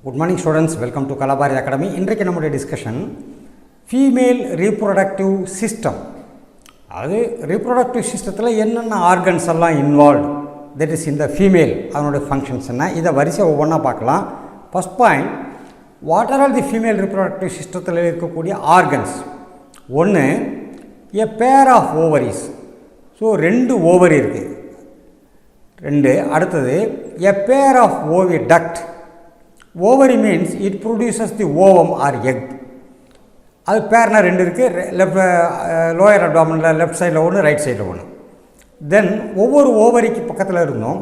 Good morning students, welcome to Kalabari Academy. இன்றைக்கு நம்முடைய discussion female reproductive system. அது reproductive சிஸ்டத்தில் என்னென்ன ஆர்கன்ஸ் எல்லாம் இன்வால்வ், தட் இஸ் இந்த ஃபீமேல், அதனுடைய ஃபங்க்ஷன்ஸ் என்ன, இதை வரிசை ஒவ்வொன்றா பார்க்கலாம். First point, what are all the female reproductive சிஸ்டத்தில் இருக்கக்கூடிய ஆர்கன்ஸ்? ஒன்று, எ pair of ovaries. So 2 ovary இருக்குது, 2. அடுத்தது a pair of oviduct. Ovary means it produces the ovum or egg. அது பேர்னா 2 இருக்குது, லெஃப்ட் லோயர் அப்டாமினில் லெஃப்ட் சைடில் ஒன்று, ரைட் சைடில் ஒன்று. தென் ஒவ்வொரு ஓவரிக்கு பக்கத்தில் இருந்தும்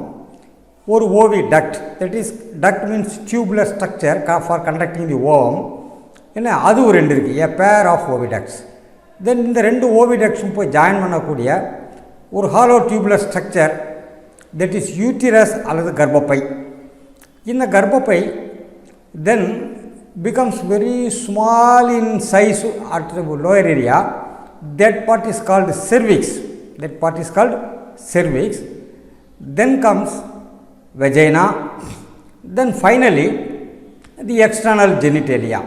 ஒரு oviduct, that is duct means tubular structure for conducting the ovum, என்ன அது ஒரு 2 இருக்குது, எ பேர் ஆஃப் ஓவிடக்ட்ஸ். தென் இந்த 2 ஓவிடக்ட்ஸும் போய் ஜாயின் பண்ணக்கூடிய ஒரு hollow tubular structure, that is uterus அல்லது கர்ப்பப்பை. இந்த கர்ப்பப்பை then becomes very small in size at the lower area. That part is called cervix. Then comes vagina. Then finally the external genitalia.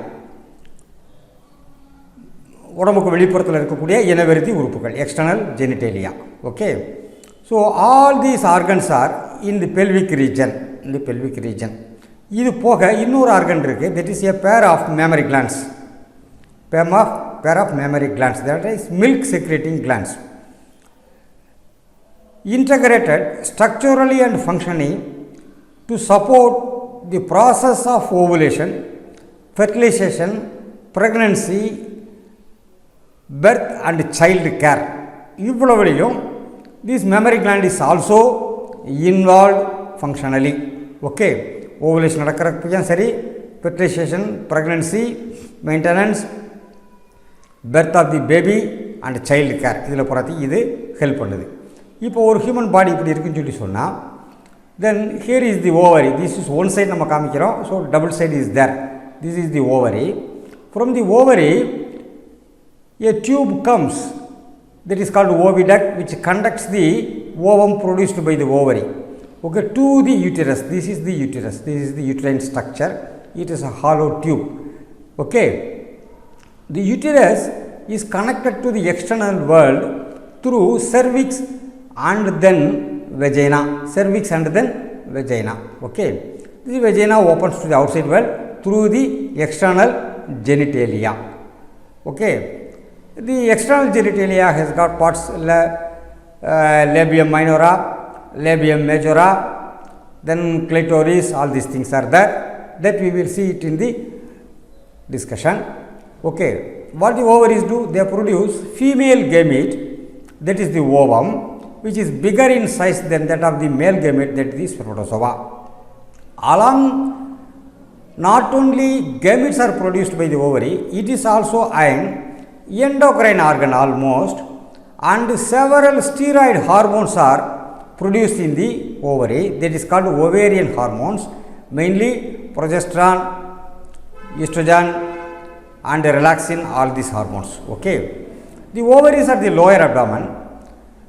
உடம்புக்கு வெளிப்புறத்தில் இருக்கக்கூடிய இனவெருதி உறுப்புகள், external genitalia. Okay, so all these organs are in the pelvic region. இது போக இன்னொரு organ இருக்குது, that is a pair of mammary glands. Pair of mammary glands, that is milk secreting glands. Integrated structurally and functioning to support the process of ovulation, fertilisation, pregnancy, birth and child care. இவ்வளவுலையும் this mammary gland is also involve functionally. Okay, ovulation நடக்கிறப்பையும் சரி, fertilisation, pregnancy, maintenance, birth of the baby and child care, இதில் போகிறதுக்கு இது help பண்ணுது. இப்போ ஒரு human body இப்படி இருக்குன்னு சொல்லி சொன்னால், then here is the ovary. This is one side நம்ம காமிக்கிறோம், so double side is there. This is the ovary. From the ovary a tube comes, that is called oviduct, which conducts the ovum produced by the ovary, okay, to the uterus. This is the uterine structure. It is a hollow tube. Okay, the uterus is connected to the external world through cervix and then vagina. Okay, the vagina opens to the outside world through the external genitalia. Okay, the external genitalia has got parts, labium minora, labium majora, then clitoris. All these things are there, that we will see it in the discussion. Okay, what the ovaries do? They produce female gamete, that is the ovum, which is bigger in size than that of the male gamete, that is the spermatozoa. Along, not only gametes are produced by the ovary, it is also an endocrine organ almost, and several steroid hormones are produced in the ovary, that is called ovarian hormones, mainly progesterone, estrogen and relaxin, all these hormones. Okay, the ovaries are the lower abdomen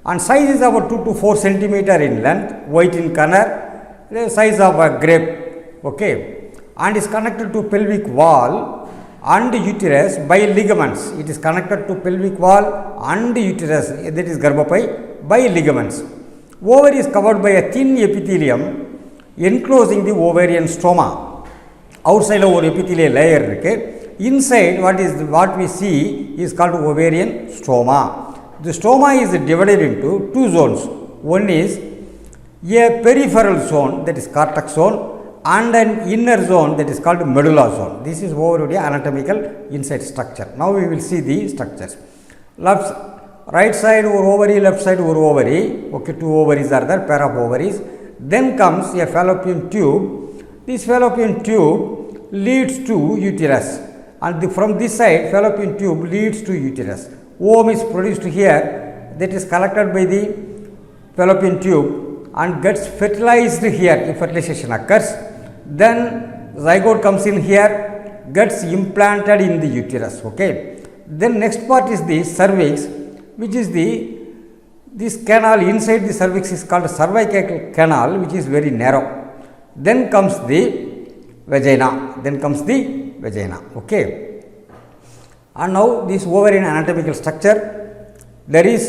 and size is about 2 to 4 centimeter in length, white in color, the size of a grape. Okay, and is connected to pelvic wall and uterus by ligaments. It is connected to pelvic wall and uterus, that is garbhapai, by ligaments. Ovary is covered by a thin epithelium enclosing the ovarian stroma. Outside ஒரு epithelial layer இருக்கு. Inside what we see is called ovarian stroma. The stroma is divided into 2 zones. One is a peripheral zone, that is cortex zone, and an inner zone, that is called medulla zone. This is overall anatomical inside structure. Now we will see the structures. Right side or ovary, left side or ovary. Okay, 2 ovaries are there, pair of ovaries. Then comes a fallopian tube. This fallopian tube leads to uterus, and from this side fallopian tube leads to uterus. Ovum is produced here, that is collected by the fallopian tube and gets fertilized here if fertilization occurs. Then zygote comes in here, gets implanted in the uterus. Okay, then next part is the cervix, which is this canal inside the cervix is called cervical canal, which is very narrow. Then comes the vagina, then comes the vagina. Okay. And now this ovarian anatomical structure, there is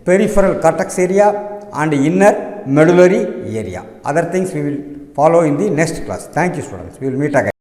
peripheral cortex area and inner medullary area. Other things we will follow in the next class. Thank you, students. We will meet again.